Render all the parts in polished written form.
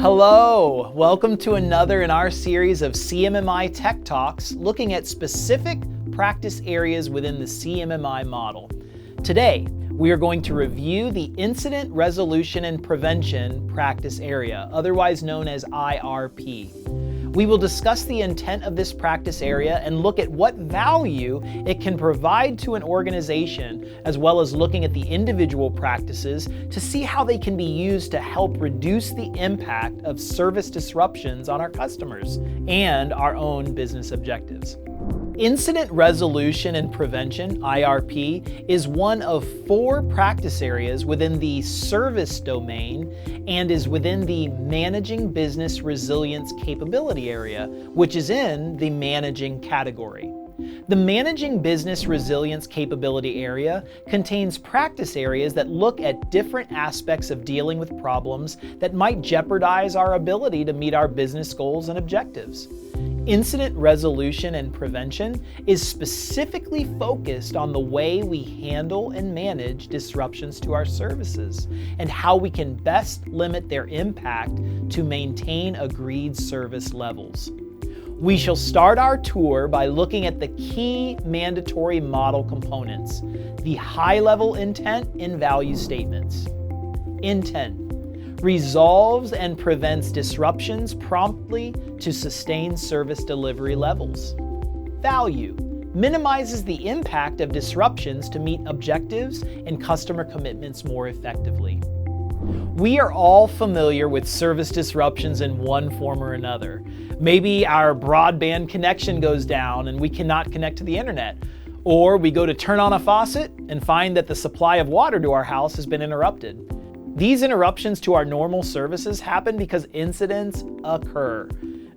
Hello, welcome to another in our series of CMMI Tech Talks looking at specific practice areas within the CMMI model. Today, we are going to review the Incident Resolution and Prevention practice area, otherwise known as IRP. We will discuss the intent of this practice area and look at what value it can provide to an organization, as well as looking at the individual practices to see how they can be used to help reduce the impact of service disruptions on our customers and our own business objectives. Incident Resolution and Prevention, IRP, is one of 4 practice areas within the service domain and is within the Managing Business Resilience Capability area, which is in the Managing category. The Managing Business Resilience Capability area contains practice areas that look at different aspects of dealing with problems that might jeopardize our ability to meet our business goals and objectives. Incident Resolution and Prevention is specifically focused on the way we handle and manage disruptions to our services and how we can best limit their impact to maintain agreed service levels. We shall start our tour by looking at the key mandatory model components, the high-level intent and value statements. Intent: resolves and prevents disruptions promptly to sustain service delivery levels. Value: minimizes the impact of disruptions to meet objectives and customer commitments more effectively. We are all familiar with service disruptions in one form or another. Maybe our broadband connection goes down and we cannot connect to the internet. Or we go to turn on a faucet and find that the supply of water to our house has been interrupted. These interruptions to our normal services happen because incidents occur.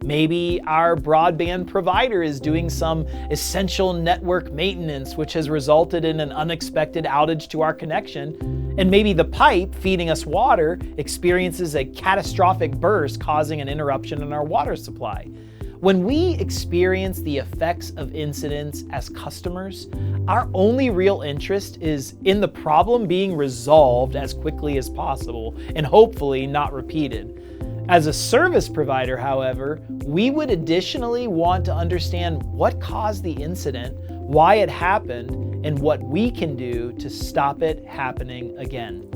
Maybe our broadband provider is doing some essential network maintenance, which has resulted in an unexpected outage to our connection. And maybe the pipe feeding us water experiences a catastrophic burst, causing an interruption in our water supply. When we experience the effects of incidents as customers, our only real interest is in the problem being resolved as quickly as possible and hopefully not repeated. As a service provider, however, we would additionally want to understand what caused the incident, why it happened, and what we can do to stop it happening again.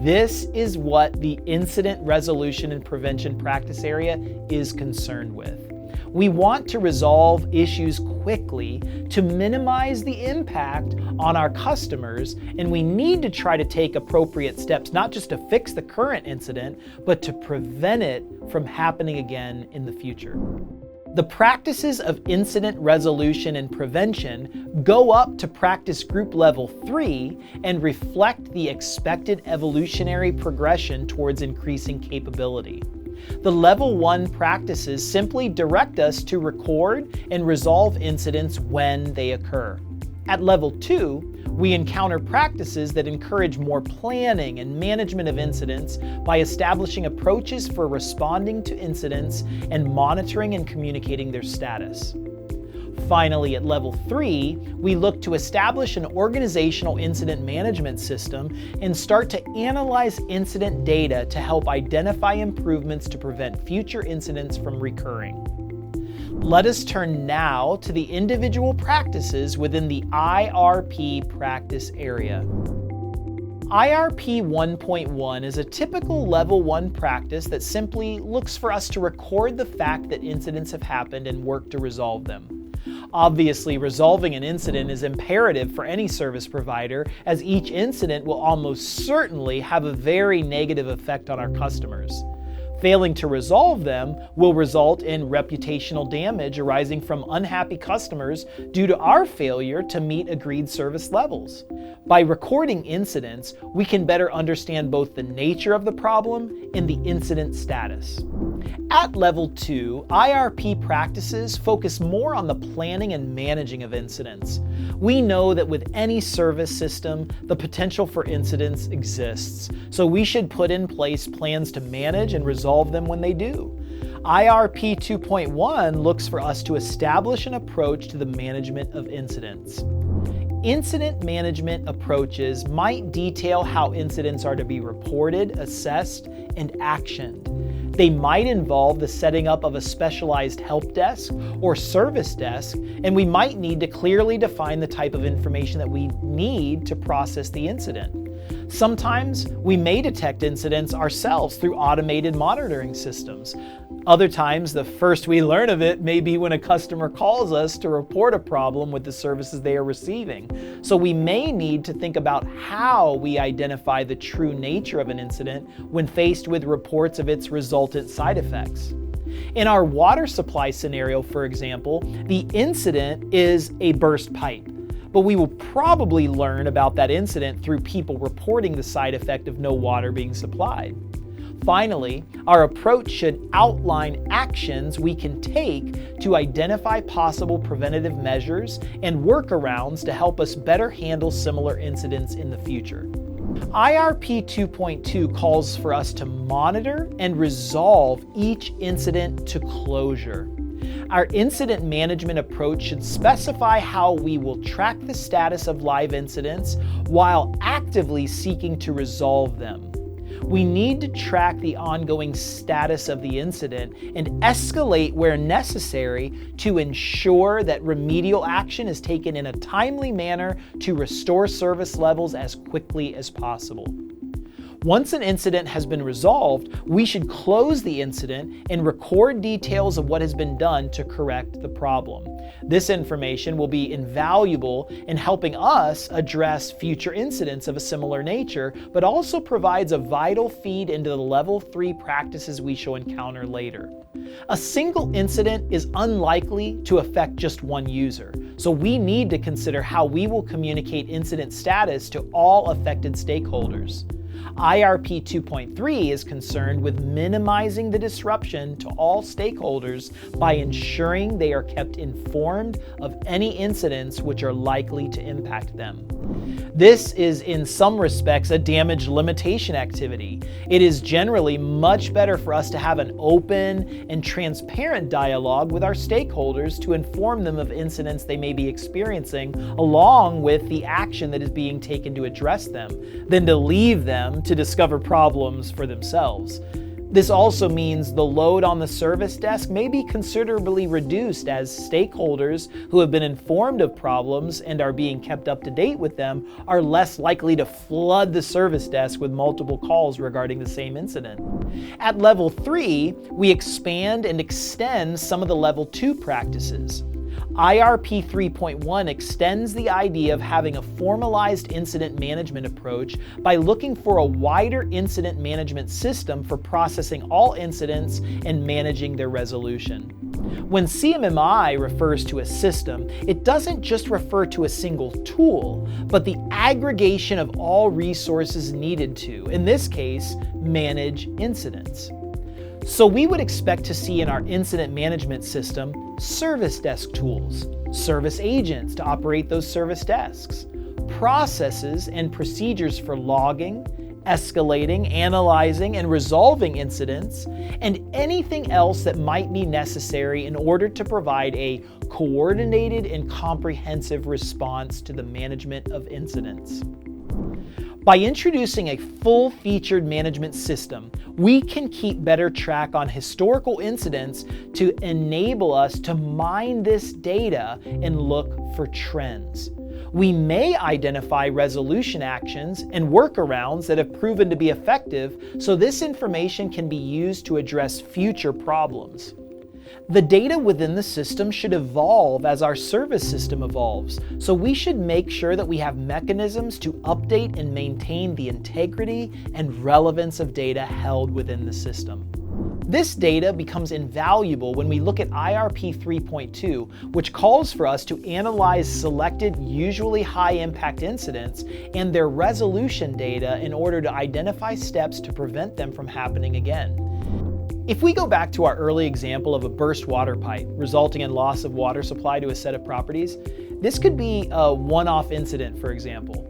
This is what the Incident Resolution and Prevention practice area is concerned with. We want to resolve issues quickly to minimize the impact on our customers, and we need to try to take appropriate steps, not just to fix the current incident, but to prevent it from happening again in the future. The practices of incident resolution and prevention go up to practice group level 3 and reflect the expected evolutionary progression towards increasing capability. The level 1 practices simply direct us to record and resolve incidents when they occur. At level 2, we encounter practices that encourage more planning and management of incidents by establishing approaches for responding to incidents and monitoring and communicating their status. Finally, at level 3, we look to establish an organizational incident management system and start to analyze incident data to help identify improvements to prevent future incidents from recurring. Let us turn now to the individual practices within the IRP practice area. IRP 1.1 is a typical level 1 practice that simply looks for us to record the fact that incidents have happened and work to resolve them. Obviously, resolving an incident is imperative for any service provider, as each incident will almost certainly have a very negative effect on our customers. Failing to resolve them will result in reputational damage arising from unhappy customers due to our failure to meet agreed service levels. By recording incidents, we can better understand both the nature of the problem and the incident status. At level 2, IRP practices focus more on the planning and managing of incidents. We know that with any service system, the potential for incidents exists, so we should put in place plans to manage and resolve them when they do. IRP 2.1 looks for us to establish an approach to the management of incidents. Incident management approaches might detail how incidents are to be reported, assessed, and actioned. They might involve the setting up of a specialized help desk or service desk, and we might need to clearly define the type of information that we need to process the incident. Sometimes we may detect incidents ourselves through automated monitoring systems. Other times, the first we learn of it may be when a customer calls us to report a problem with the services they are receiving. So we may need to think about how we identify the true nature of an incident when faced with reports of its resultant side effects. In our water supply scenario, for example, the incident is a burst pipe. But we will probably learn about that incident through people reporting the side effect of no water being supplied. Finally, our approach should outline actions we can take to identify possible preventative measures and workarounds to help us better handle similar incidents in the future. IRP 2.2 calls for us to monitor and resolve each incident to closure. Our incident management approach should specify how we will track the status of live incidents while actively seeking to resolve them. We need to track the ongoing status of the incident and escalate where necessary to ensure that remedial action is taken in a timely manner to restore service levels as quickly as possible. Once an incident has been resolved, we should close the incident and record details of what has been done to correct the problem. This information will be invaluable in helping us address future incidents of a similar nature, but also provides a vital feed into the level 3 practices we shall encounter later. A single incident is unlikely to affect just one user, so we need to consider how we will communicate incident status to all affected stakeholders. IRP 2.3 is concerned with minimizing the disruption to all stakeholders by ensuring they are kept informed of any incidents which are likely to impact them. This is in some respects a damage limitation activity. It is generally much better for us to have an open and transparent dialogue with our stakeholders to inform them of incidents they may be experiencing, along with the action that is being taken to address them, than to leave them to discover problems for themselves. This also means the load on the service desk may be considerably reduced, as stakeholders who have been informed of problems and are being kept up to date with them are less likely to flood the service desk with multiple calls regarding the same incident. At level 3, we expand and extend some of the level 2 practices. IRP 3.1 extends the idea of having a formalized incident management approach by looking for a wider incident management system for processing all incidents and managing their resolution. When CMMI refers to a system, it doesn't just refer to a single tool, but the aggregation of all resources needed to, in this case, manage incidents. So we would expect to see in our incident management system service desk tools, service agents to operate those service desks, processes and procedures for logging, escalating, analyzing, and resolving incidents, and anything else that might be necessary in order to provide a coordinated and comprehensive response to the management of incidents. By introducing a full-featured management system, we can keep better track on historical incidents to enable us to mine this data and look for trends. We may identify resolution actions and workarounds that have proven to be effective, so this information can be used to address future problems. The data within the system should evolve as our service system evolves, so we should make sure that we have mechanisms to update and maintain the integrity and relevance of data held within the system. This data becomes invaluable when we look at IRP 3.2, which calls for us to analyze selected, usually high-impact incidents and their resolution data in order to identify steps to prevent them from happening again. If we go back to our early example of a burst water pipe resulting in loss of water supply to a set of properties, this could be a one-off incident, for example.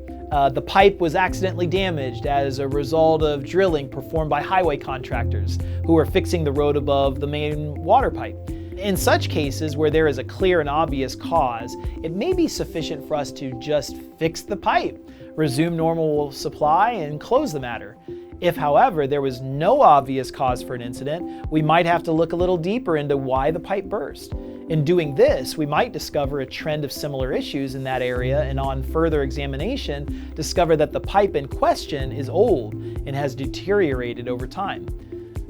The pipe was accidentally damaged as a result of drilling performed by highway contractors who were fixing the road above the main water pipe. In such cases where there is a clear and obvious cause, it may be sufficient for us to just fix the pipe, resume normal supply, and close the matter. If, however, there was no obvious cause for an incident, we might have to look a little deeper into why the pipe burst. In doing this, we might discover a trend of similar issues in that area, and on further examination, discover that the pipe in question is old and has deteriorated over time.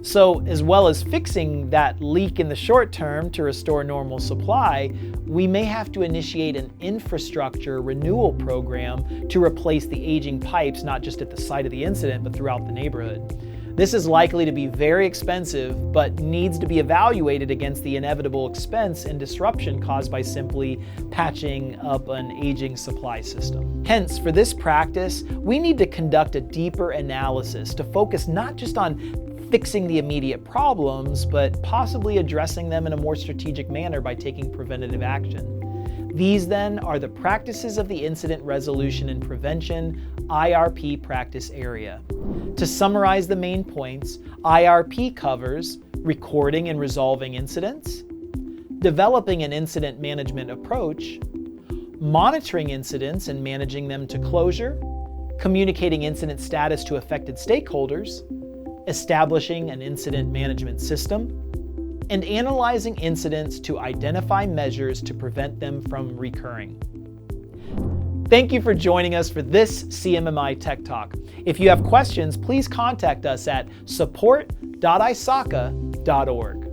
So, as well as fixing that leak in the short term to restore normal supply, we may have to initiate an infrastructure renewal program to replace the aging pipes, not just at the site of the incident, but throughout the neighborhood. This is likely to be very expensive, but needs to be evaluated against the inevitable expense and disruption caused by simply patching up an aging supply system. Hence, for this practice, we need to conduct a deeper analysis to focus not just on fixing the immediate problems, but possibly addressing them in a more strategic manner by taking preventative action. These then are the practices of the Incident Resolution and Prevention IRP practice area. To summarize the main points, IRP covers recording and resolving incidents, developing an incident management approach, monitoring incidents and managing them to closure, communicating incident status to affected stakeholders, establishing an incident management system, and analyzing incidents to identify measures to prevent them from recurring. Thank you for joining us for this CMMI Tech Talk. If you have questions, please contact us at support.isaca.org.